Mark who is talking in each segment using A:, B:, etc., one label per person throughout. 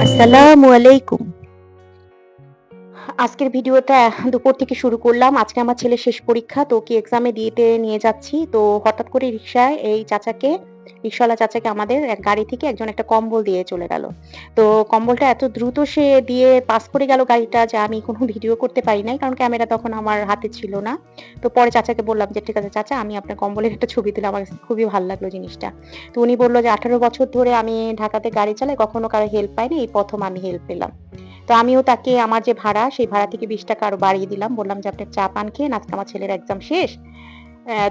A: আসসালামু আলাইকুম। আজকের ভিডিওটা দুপুর থেকে শুরু করলাম। আজকে আমার ছেলের শেষ পরীক্ষা। তো ওকে এক্সামে দিতে নিয়ে যাচ্ছি। তো হঠাৎ করে রিক্সায় রিক্শাওয়ালা চাচাকে আমাদের এক গাড়ি থেকে একজন একটা কম্বল দিয়ে চলে গেল। তো কম্বলটা এত দ্রুত সে দিয়ে পাস করে গেল গাড়িটা যে আমি কোনো ভিডিও করতে পারি নাই। কারণ ক্যামেরা তখন আমার হাতে ছিল না। তো পরে চাচাকে বললাম যে, "ঠিক আছে চাচা, আমি আপনার কম্বলের একটা ছবি তুলি।" আমার কাছে খুবই ভাল লাগলো জিনিসটা। তো উনি বলল যে, "18 বছর ধরে আমি ঢাকাতে গাড়ি চালাই। কখনো কারো হেল্প পাইনি। এই ১ম আমি হেল্প পেলাম।" তো আমিও তাকে আমার যে ভাড়া, সেই ভাড়া থেকে ৳২০ আরো বাড়িয়ে দিলাম। বললাম যে, "আপনি চা পান খেয়েন। আজকে আমার ছেলের এক্সাম শেষ।"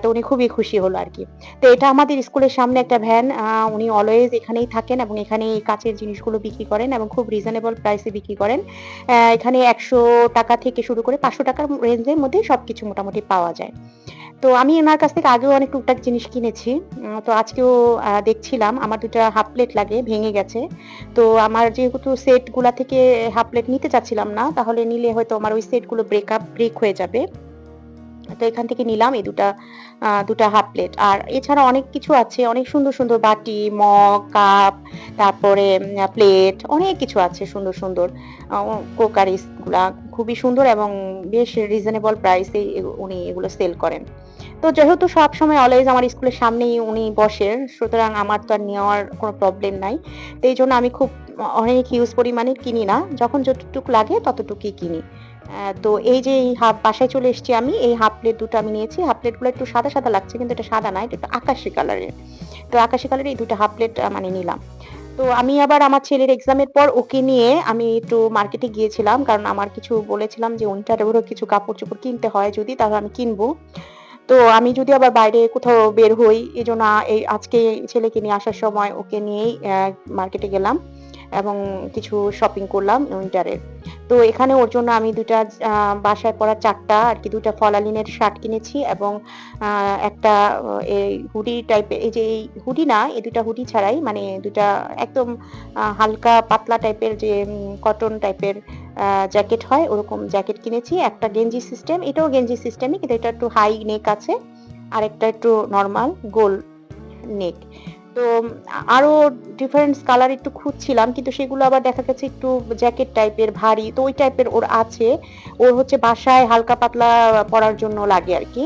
A: তো উনি খুবই খুশি হলো আরকি। তো এটা আমাদের স্কুলের সামনে একটা ভ্যান। উনি অলওয়েজ এখানেই থাকেন এবং এখানেই কাঁচের জিনিসগুলো বিক্রি করেন এবং খুব রিজনেবল প্রাইস এ বিক্রি করেন। এখানে ৳১০০ থেকে শুরু করে ৳৫০০ রেঞ্জের মধ্যে সবকিছু মোটামুটি পাওয়া যায়। তো আমি উনার কাছ থেকে আগেও অনেক টুকটাক জিনিস কিনেছি। তো আজকেও দেখছিলাম আমার ২ টা হাফ প্লেট লাগে, ভেঙে গেছে। তো আমার যেহেতু সেট গুলা থেকে হাফ প্লেট নিতে চাচ্ছিলাম না, তাহলে নিলে হয়তো আমার ওই সেট গুলো ব্রেক হয়ে যাবে। তো এখান থেকে নিলাম এই ২ টা হাফ প্লেট। আর এছাড়া অনেক কিছু আছে। অনেক সুন্দর, সুন্দর বাটি, মগ, কাপ, তারপরে প্লেট অনেক কিছু আছে সুন্দর, সুন্দর। ক্রোকারিস গুলা খুবই সুন্দর এবং বেশ রিজনেবল প্রাইস এ উনি এগুলো সেল করেন। তো যেহেতু সবসময় অলওয়েজ আমার স্কুলের সামনেই উনি বসেন, সুতরাং আমার তো আর নেওয়ার কোনো প্রবলেম নাই। তো এইজন্য আমি খুব অনেক হিউজ পরিমাণে কিনি না। যখন যতটুক লাগে ততটুকুই কিনি। তো এই যে এই বাসায় চলে এসেছি আমি, এই হাফ প্লেট ২ টা আমি নিয়েছি। হাফ প্লেট গুলো একটু সাদা, সাদা লাগছে কিন্তু এটা সাদা না, এটা একটু আকাশি কালারের। তো আকাশি কালারের এই ২ টা হাফ প্লেট মানে নিলাম। তো আমি আবার আমার ছেলের এক্সামের পর ওকে নিয়ে আমি একটু মার্কেটে গিয়েছিলাম। কারণ আমার কিছু বলেছিলাম যে উইন্টারেরও কিছু কাপড়-চোপড় কিনতে হয় যদি তাহলে আমি কিনবো। তো আমি যদি আবার বাইরে কোথাও বের হই, এজন্য এই আজকে ছেলেকে নিয়ে আসার সময় ওকে নিয়েই মার্কেটে গেলাম এবং কিছু শপিং করলাম উইন্টারের। তো এখানে ওর জন্য আমি ২ টা বাসায় পরার ৪ টা আরকি ২ টা ফলালিনের শার্ট কিনেছি এবং আ একটা এই হুডি টাইপের এই যে এই হুডি না, এই ২ টা হুডি ছাড়াই মানে ২ টা একদম হালকা পাতলা টাইপের যে কটন টাইপের জ্যাকেট হয় ওরকম জ্যাকেট কিনেছি। একটা গেঞ্জি সিস্টেম, এটাও গেঞ্জি সিস্টেমই কিন্তু এটা একটু হাই নেক আছে। আরেকটা একটু নরমাল গোল নেক। তো আরো ডিফারেন্ট কালার একটু খুঁজছিলাম কিন্তু সেগুলো আবার দেখা গেছে একটু জ্যাকেট টাইপের ভারী। তো ওই টাইপের ওর আছে। ওর হচ্ছে বাসায় হালকা পাতলা পড়ার জন্য লাগে আরকি।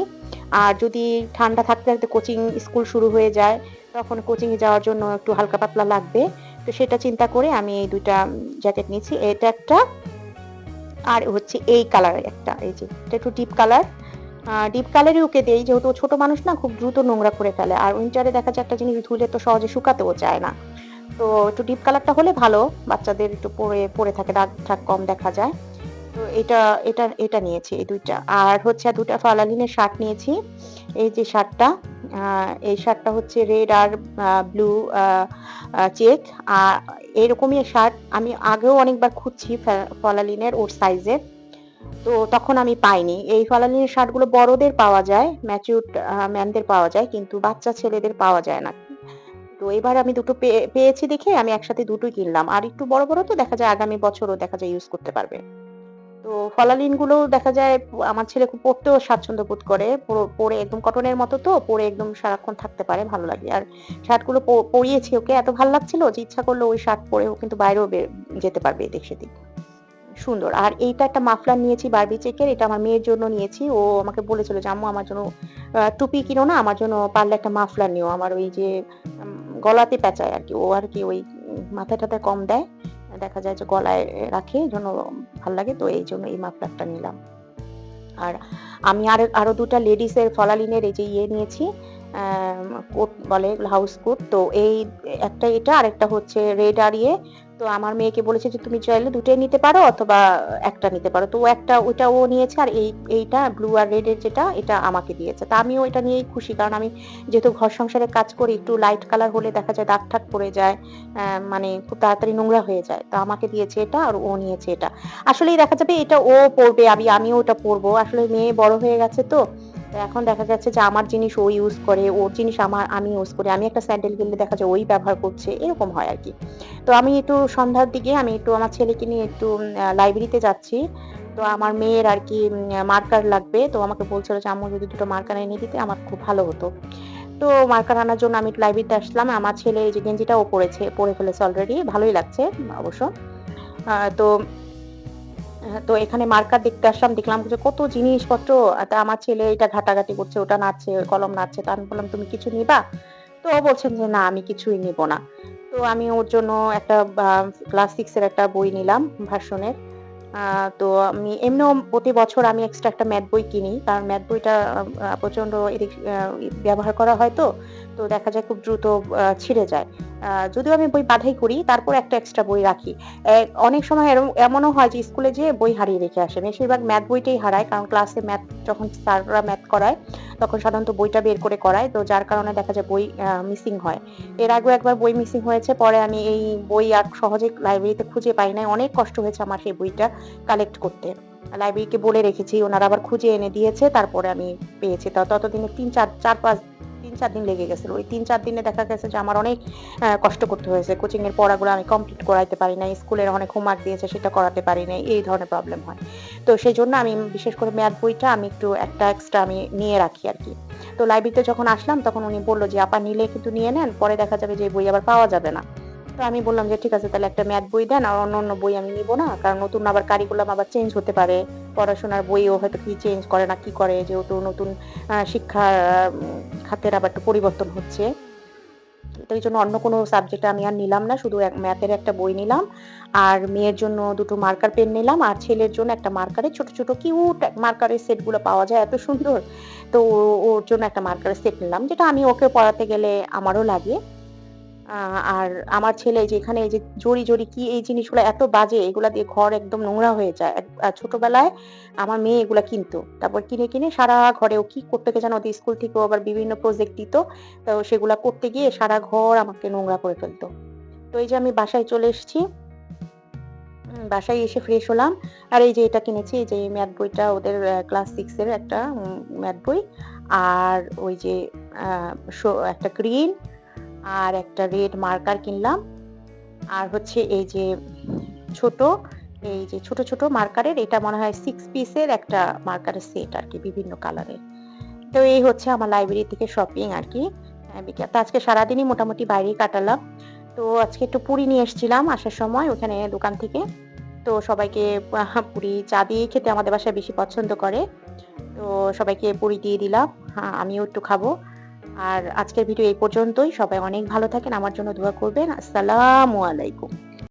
A: আর যদি ঠান্ডা থাকতে, থাকতে কোচিং স্কুল শুরু হয়ে যায়, তখন কোচিং এ যাওয়ার জন্য একটু হালকা পাতলা লাগবে। তো সেটা চিন্তা করে আমি এই ২ টা জ্যাকেট নিয়েছি। এটা একটা আর হচ্ছে এই কালারের একটা। এই যে এটা একটু ডিপ কালার। ডিপ কালারই ওকে দেই যেহেতু ও ছোট মানুষ না খুব দ্রুত নোংরা করে ফেলে। আর উইন্টারে দেখা যায় একটা জিনিস ধুলে তো সহজে শুকাতেও চায় না। তো একটু ডিপ কালারটা হলে ভালো। বাচ্চাদের একটু পরে থাকে দাগ-টাগ কম দেখা যায়। তো এটা নিয়েছি এই ২ টা। আর হচ্ছে ২ টা ফালালিনের শার্ট নিয়েছি। এই যে শার্টটা, আ এই শার্টটা হচ্ছে রেড আর ব্লু আ আ চেক। আ এরকমই শার্ট আমি আগেও অনেকবার খুঁজছি ফলালিনের ওর সাইজের। তো তখন আমি পাইনি। এই ফলালিনের শার্টগুলো বড়দের পাওয়া যায়, ম্যাচিউরড ম্যানদের পাওয়া যায় কিন্তু বাচ্চা ছেলেদের পাওয়া যায় না। তো এবার আমি দুটো পেয়েছি দেখে আমি একসাথে দুটোই কিনলাম। আর একটু বড়, বড় তো দেখা যায় আগামী বছরও দেখা যায় ইউজ করতে পারবে। তো ফলালিনগুলোও দেখা যায় আমার ছেলে খুব পড়তেও স্বাচ্ছন্দ্য বোধ করে। পরে একদম কটনের মতো তো পরে একদম সারাক্ষণ থাকতে পারে, ভালো লাগে। আর শার্টগুলো পরিয়েছি ওকে এত ভাল লাগছিল যে ইচ্ছা করলো ওই শার্ট পরে ও কিন্তু বাইরেও যেতে পারবে এদিক সেদিক। সুন্দর। আর এইটা একটা মাফলার নিয়েছি বারবি চেকের। এটা আমার মেয়ের জন্য নিয়েছি। ও আমাকে বলেছিল যে, "আম্মু আমার জন্য টুপি কিনো না, আমার জন্য পারলে একটা মাফলার নিও।" আমার ওই যে গলাতে পেঁচায় আরকি। ও আরকি ওই মাথায়-টাথায় কম দেয়। দেখা যায় যে গলায় রাখে। এজন্য ভাল লাগে। তো এইজন্য এই মাফলারটা নিলাম। আর আমি আরো ২ টা লেডিস এর ফলালিনের এই যে নিয়েছি। কোট বলে হাউস কোট। তো একটা এটা আরেকটা হচ্ছে রেড আর তো আমার মেয়েকে বলেছি যে, "তুমি চাইলে ২ টাই নিতে পারো অথবা একটা নিতে পারো।" তো ওইটা ও নিয়েছে আর এইটা ব্লু আর রেড এর যেটা এটা আমাকে দিয়েছে। তা আমিও এটা নিয়েই খুশি। কারণ আমি যেহেতু ঘর সংসারে কাজ করি একটু লাইট কালার হলে দেখা যায় দাগ-টাগ পড়ে যায়। মানে খুব তাড়াতাড়ি নোংরা হয়ে যায়। তো আমাকে দিয়েছে এটা আর ও নিয়েছে এটা। আসলেই দেখা যাবে এটা ও পড়বে, আমিও ওটা পড়বো। আসলে মেয়ে বড় হয়ে গেছে তো। তো এখন দেখা যাচ্ছে যে আমার জিনিস ও ইউজ করে, ওর জিনিস আমি ইউজ করি। আমি একটা স্যান্ডেল কিনলে দেখা যায় ওই ব্যবহার করছে। এরকম হয় আরকি। তো আমি একটু সন্ধ্যার দিকে আমি একটু আমার ছেলেকে নিয়ে একটু লাইব্রেরিতে যাচ্ছি। তো আমার মেয়ের আরকি মার্কার লাগবে। তো আমাকে বলছিল যে, "আম্মু যদি ২ টো মার্কার এনে দিতে আমার খুব ভালো হতো।" তো মার্কার আনার জন্য আমি একটু লাইব্রেরিতে আসলাম। আমার ছেলে এই যে গেঞ্জিটা ও পড়ে ফেলেছে অলরেডি। ভালোই লাগছে অবশ্য। তো তো এখানে মার্কার দেখতে আসলাম। দেখলাম যে কত জিনিসপত্র। তা আমার ছেলে এটা ঘাটাঘাটি করছে, ওটা নাড়ছে, কলম নাড়ছে। তো আমি বললাম, "তুমি কিছু নিবা?" তো ও বলছেন যে, "না, আমি কিছুই নিব না।" তো আমি ওর জন্য একটা ক্লাস 6 এর একটা বই নিলাম ভার্সনের। আ তো আমি এমনিও প্রতি বছর আমি এক্সট্রা একটা ম্যাথ বই কিনি। কারণ ম্যাথ বইটা প্রচন্ড এদিক ব্যবহার করা হয় তো। তো দেখা যায় খুব দ্রুত ছিঁড়ে যায়। যদিও আমি বই বাছাই করি, তারপর একটা এক্সট্রা বই রাখি। অনেক সময় এমনও হয় যে স্কুলে যেয়ে বই হারিয়ে রেখে আসে। বেশিরভাগ ম্যাথ বইটাই হারায়। কারণ ক্লাসে ম্যাথ যখন স্যাররা ম্যাথ করায়, তখন সাধারণত বইটা বের করে করায়। তো যার কারণে দেখা যায় বই মিসিং হয়। এর আগেও একবার বই মিসিং হয়েছে। পরে আমি এই বই আর সহজে লাইব্রেরিতে খুঁজে পাই নাই। অনেক কষ্ট হয়েছে আমার সেই বইটা কালেক্ট করতে। লাইব্রেরিকে বলে রেখেছি। ওনারা আবার খুঁজে এনে দিয়েছে। তারপরে আমি পেয়েছি। ততদিনে ৩-৪ দিন লেগে গেছিল। ওই ৩-৪ দিনে দেখা গেছে যে আমার অনেক কষ্ট করতে হয়েছে। কোচিং এর পড়াগুলো আমি কমপ্লিট করাইতে পারি নাই। স্কুলের অনেক হোমওয়ার্ক দিয়েছে সেটা করাতে পারি নাই। এই ধরনের প্রবলেম হয়। তো সেজন্য আমি বিশেষ করে ম্যাথ বইটা আমি একটু একটা এক্সট্রা আমি নিয়ে রাখি আরকি। তো লাইব্রেরিতে যখন আসলাম তখন উনি বলল যে, "আপা নিলে কিন্তু নিয়ে নেন। পরে দেখা যাবে যে এই বই আবার পাওয়া যাবে না।" তো আমি বললাম যে, "ঠিক আছে তাহলে একটা ম্যাথ বই দেন। আর অন্য বই আমি নিব না। কারণ নতুন আবার কারিকুলাম আবার চেঞ্জ হতে পারে। পড়াশোনার বইও হয়তো কি চেঞ্জ করে না কি করে যেহেতু নতুন শিক্ষা খাতের আবার একটু পরিবর্তন হচ্ছে।" তো এইজন্য অন্য কোনো সাবজেক্ট আমি আর নিলাম না। শুধু ম্যাথের একটা বই নিলাম। আর মেয়ের জন্য ২ টো মার্কার পেন নিলাম। আর ছেলের জন্য একটা মার্কারের ছোট, ছোট কিউট মার্কারের সেট গুলো পাওয়া যায় এত সুন্দর। তো ওর জন্য একটা মার্কারের সেট নিলাম। যেটা আমি ওকে পড়াতে গেলে আমারও লাগে। আ আর আমার ছেলে এই যে এখানে এই যে জরি কি এই জিনিসগুলা এত বাজে, এগুলা দিয়ে ঘর একদম নোংরা হয়ে যায়। ছোটবেলায় আমার মেয়ে এগুলা কিনতো। তারপর কিনে সারা ঘরে ও কি করতো কে জানো? ওদের স্কুল থেকেও আবার বিভিন্ন প্রজেক্ট দিত। তো সেগুলা করতে গিয়ে সারা ঘর আমাকে নোংরা করে ফেলত। তো এই যে আমি বাসায় চলে এসেছি। বাসায় এসে ফ্রেশ হলাম। আর এই যে এটা কিনেছি, এই যে এই ম্যাথ বইটা ওদের ক্লাস 6 এর একটা ম্যাথ বই। আর ওই যে আ একটা গ্রিন আর একটা রেড মার্কার কিনলাম। আর হচ্ছে এই যে ছোট, এই যে ছোট মার্কারের এটা মনে হয় 6 পিসের একটা মার্কারের সেট আরকি বিভিন্ন কালারের। তো এই হচ্ছে আমার লাইব্রেরি থেকে শপিং আরকি। তো আজকে সারাদিনই মোটামুটি বাইরেই কাটালাম। তো আজকে একটু পুরি নিয়ে এসেছিলাম আসার সময় ওখানে দোকান থেকে। তো সবাইকে পুরি চা দিয়েই খেতে আমাদের বাসায় বেশি পছন্দ করে। তো সবাইকে পুরি দিয়ে দিলাম। আমিও একটু খাবো। আর আজকের ভিডিও এই পর্যন্তই। সবাই অনেক ভালো থাকেন। আমার জন্য দোয়া করবেন। আসসালামু আলাইকুম।